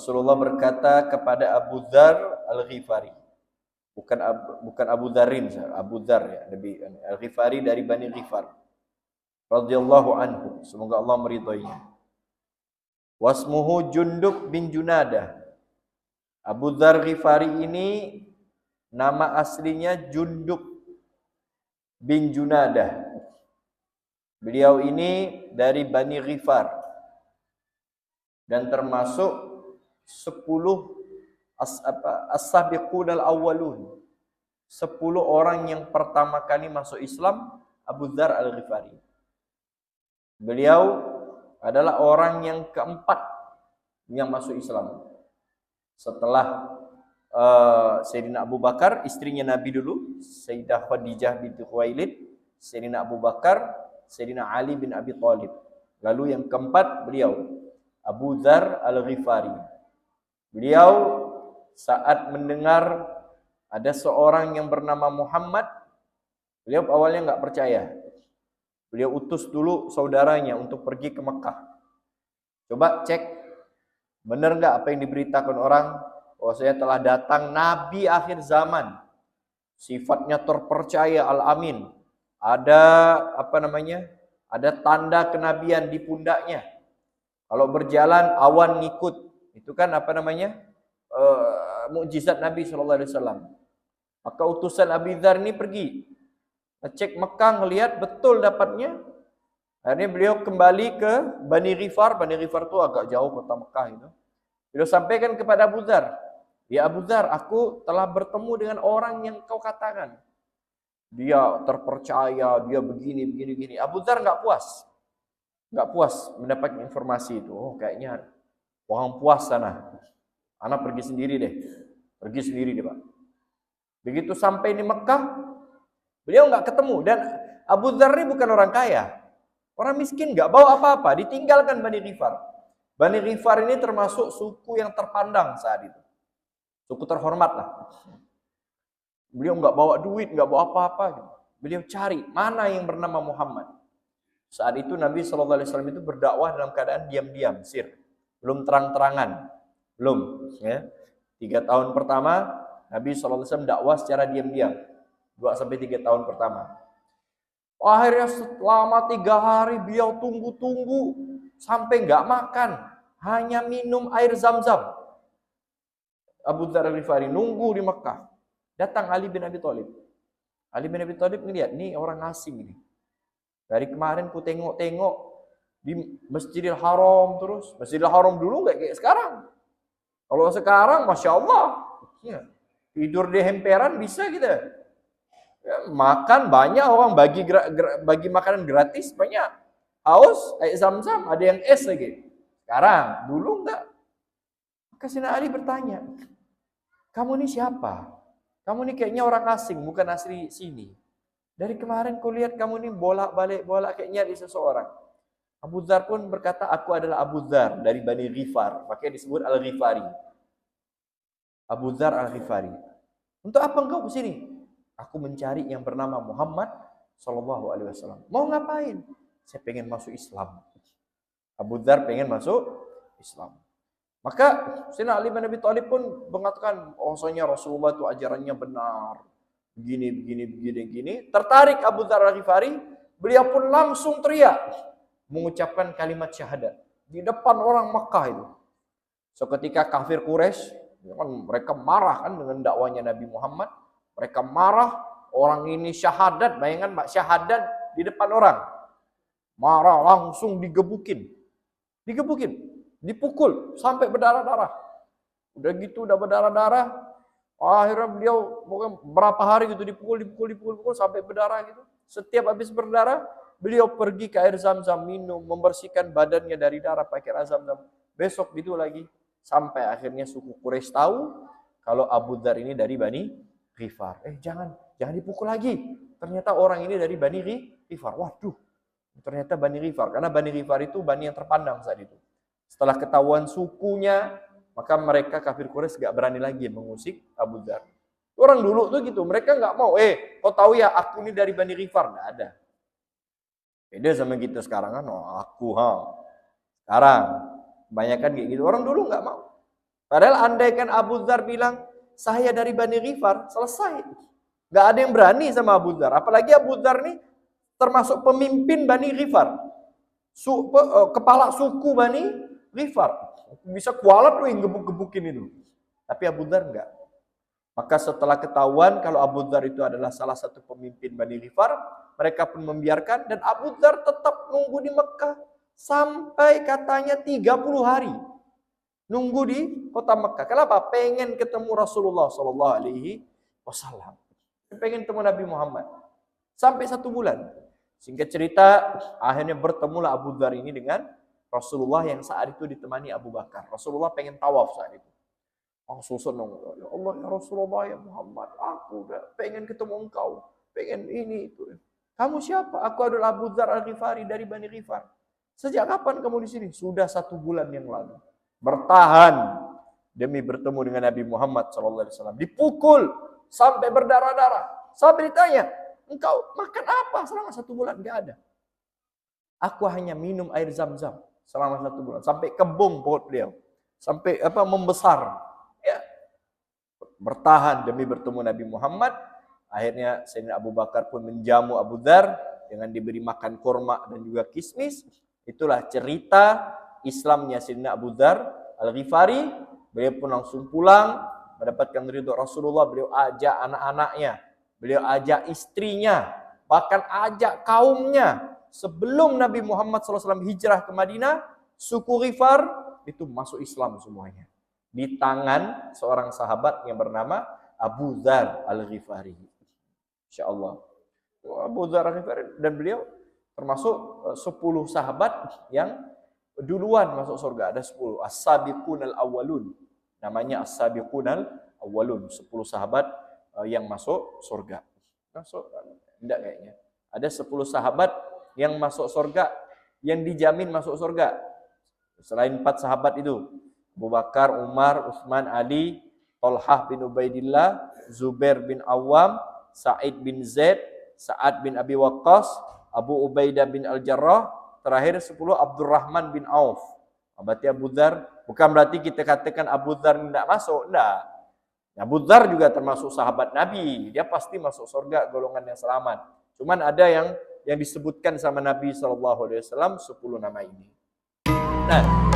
Rasulullah berkata kepada Abu Dzar Al-Ghifari, bukan Abu Dzarin, Abu Dzar ya, Nabi Al-Ghifari dari Bani Ghifar radhiyallahu anhu, semoga Allah meridhoinya. Wasmuhu Jundub bin Junadah. Abu Dzar Ghifari ini nama aslinya Jundub bin Junadah. Beliau ini dari Bani Ghifar dan termasuk 10 as-sabiqun al-awwalun. 10 orang yang pertama kali masuk Islam, Abu Dzar Al-Ghifari. Beliau adalah orang yang keempat yang masuk Islam. Setelah Sayyidina Abu Bakar, istrinya Nabi dulu, Sayyidah Khadijah binti Khuwailid, Sayyidina Abu Bakar, Sayyidina Ali bin Abi Thalib. Lalu yang keempat beliau, Abu Dzar Al-Ghifari. Beliau saat mendengar ada seorang yang bernama Muhammad, beliau awalnya nggak percaya. Beliau utus dulu saudaranya untuk pergi ke Mekah. Coba cek, benar nggak apa yang diberitakan orang? Bahwa saya telah datang Nabi akhir zaman. Sifatnya terpercaya, al-amin. Ada ada tanda kenabian di pundaknya. Kalau berjalan awan ngikut. Itu kan mukjizat Nabi SAW. Maka utusan Abu Dzar ini pergi ngecek Mekah, ngelihat betul dapatnya. Akhirnya beliau kembali ke Bani Ghifar. Bani Ghifar itu agak jauh kota Mekah itu. Beliau sampaikan kepada Abu Dzar, ya Abu Dzar, aku telah bertemu dengan orang yang kau katakan. Dia terpercaya, dia begini. Abu Dzar nggak puas mendapat informasi itu. Oh, kayaknya orang puas sana. Anak pergi sendiri deh. Pak. Begitu sampai di Mekah, beliau nggak ketemu. Dan Abu Dzar ini bukan orang kaya. Orang miskin, nggak bawa apa-apa. Ditinggalkan Bani Ghifar. Bani Ghifar ini termasuk suku yang terpandang saat itu. Suku terhormat lah. Beliau nggak bawa duit, nggak bawa apa-apa. Beliau cari mana yang bernama Muhammad. Saat itu Nabi SAW itu berdakwah dalam keadaan diam-diam, sir. Belum terang-terangan. Belum. Ya. 3 tahun pertama, Nabi SAW dakwah secara diam-diam. 2-3 tahun pertama. Akhirnya selama 3 hari beliau tunggu-tunggu. Sampai nggak makan. Hanya minum air zam-zam. Abu Dzar Al-Ghifari nunggu di Mekah. Datang Ali bin Abi Thalib. Ali bin Abi Thalib ngelihat, nih orang asing ini. Dari kemarin ku tengok-tengok di Masjidil Haram terus. Masjidil Haram dulu nggak kayak sekarang. Kalau sekarang, Masya Allah. Ya, tidur di hemperan bisa kita. Ya, makan banyak orang bagi makanan gratis banyak. Haus, air zam-zam, ada yang es lagi. Sekarang, dulu enggak. Maka Sayyidina Ali bertanya, kamu ini siapa? Kamu ini kayaknya orang asing, bukan asli sini. Dari kemarin ku lihat kamu ini bolak-balik kayak nyari seseorang. Abu Dzar pun berkata, aku adalah Abu Dzar dari Bani Ghifar. Makanya disebut Al-Ghifari. Abu Dzar Al-Ghifari. Untuk apa engkau ke sini? Aku mencari yang bernama Muhammad SAW. Mau ngapain? Saya pengen masuk Islam. Abu Dzar pengen masuk Islam. Maka Sayyidina Ali bin Abi Thalib pun mengatakan, bahwasanya Rasulullah itu ajarannya benar. Begini. Tertarik Abu Dzar Al-Ghifari, beliau pun langsung teriak mengucapkan kalimat syahadat di depan orang Makkah itu. Seketika kafir Quraisy, mereka marah kan dengan dakwanya Nabi Muhammad. Mereka marah, orang ini syahadat, bayangkan Pak, syahadat di depan orang. Marah, langsung digebukin, dipukul sampai berdarah-darah. Udah gitu, udah berdarah-darah. Akhirnya beliau berapa hari gitu dipukul sampai berdarah gitu. Setiap habis berdarah, beliau pergi ke air zam-zam minum, membersihkan badannya dari darah pakai air zam-zam. Besok gitu lagi. Sampai akhirnya suku Quraisy tahu kalau Abu Dzar ini dari Bani Ghifar. Jangan dipukul lagi. Ternyata orang ini dari Bani Ghifar. Waduh, ternyata Bani Ghifar. Karena Bani Ghifar itu bani yang terpandang saat itu. Setelah ketahuan sukunya, maka mereka kafir Quraisy gak berani lagi mengusik Abu Dzar. Orang dulu tuh gitu, mereka gak mau. Kau tahu ya, aku ini dari Bani Ghifar. Gak ada. Beda sama kita sekarang kan, sekarang kebanyakan kayak gitu. Orang dulu gak mau. Padahal andaikan Abu Dzar bilang, saya dari Bani Ghifar, selesai. Gak ada yang berani sama Abu Dzar. Apalagi Abu Dzar nih termasuk pemimpin Bani Ghifar. Kepala suku Bani Ghifar. Bisa kualat loh yang gebuk-gebukin itu. Tapi Abu Dzar enggak. Maka setelah ketahuan kalau Abu Dzar itu adalah salah satu pemimpin Bani Ghifar, mereka pun membiarkan, dan Abu Dzar tetap nunggu di Mekah sampai katanya 30 hari. Nunggu di kota Mekah. Kenapa? Pengen ketemu Rasulullah Sallallahu Alaihi Wasallam. Pengen ketemu Nabi Muhammad. Sampai 1 bulan. Singkat cerita, akhirnya bertemulah Abu Dzar ini dengan Rasulullah yang saat itu ditemani Abu Bakar. Rasulullah pengen tawaf saat itu. Langsung senang. Ya Allah, ya Rasulullah, ya Muhammad, aku udah pengen ketemu engkau. Pengen ini, itu. Kamu siapa? Aku adalah Abu Dzar Al-Ghifari dari Bani Ghifar. Sejak kapan kamu di sini? Sudah 1 bulan yang lalu. Bertahan demi bertemu dengan Nabi Muhammad SAW. Dipukul sampai berdarah-darah. Sampai ditanya, engkau makan apa selama 1 bulan? Enggak ada. Aku hanya minum air Zam-Zam selama 1 bulan. Sampai kembung perut beliau. Sampai membesar. Ya. Bertahan demi bertemu Nabi Muhammad. Akhirnya Sayyidina Abu Bakar pun menjamu Abu Dzar dengan diberi makan kurma dan juga kismis. Itulah cerita Islamnya Sayyidina Abu Dzar Al-Ghifari. Beliau pun langsung pulang mendapatkan ridho Rasulullah. Beliau ajak anak-anaknya, beliau ajak istrinya, bahkan ajak kaumnya. Sebelum Nabi Muhammad SAW hijrah ke Madinah, suku Ghifar itu masuk Islam semuanya. Di tangan seorang sahabat yang bernama Abu Dzar Al-Ghifari. Insyaallah. Abu Dzar Al-Ghifari, dan beliau termasuk 10 sahabat yang duluan masuk surga. Ada 10. As-Sabiqunal Awwalun. Namanya As-Sabiqunal Awwalun. 10 sahabat yang masuk surga. Masuk? Enggak kayaknya. Ada 10 sahabat yang masuk surga, yang dijamin masuk surga. Selain 4 sahabat itu, Abu Bakar, Umar, Utsman, Ali, Thalhah bin Ubaidillah, Zubair bin Awam, Sa'id bin Zaid, Sa'ad bin Abi Waqqas, Abu Ubaidah bin Al-Jarrah, terakhir 10 Abdurrahman bin Auf. Berarti Abu Dzar, bukan berarti kita katakan Abu Dzar tidak masuk, enggak. Abu Dzar juga termasuk sahabat Nabi, dia pasti masuk surga, golongan yang selamat. Cuman ada yang disebutkan sama Nabi SAW 10 nama ini. Nah,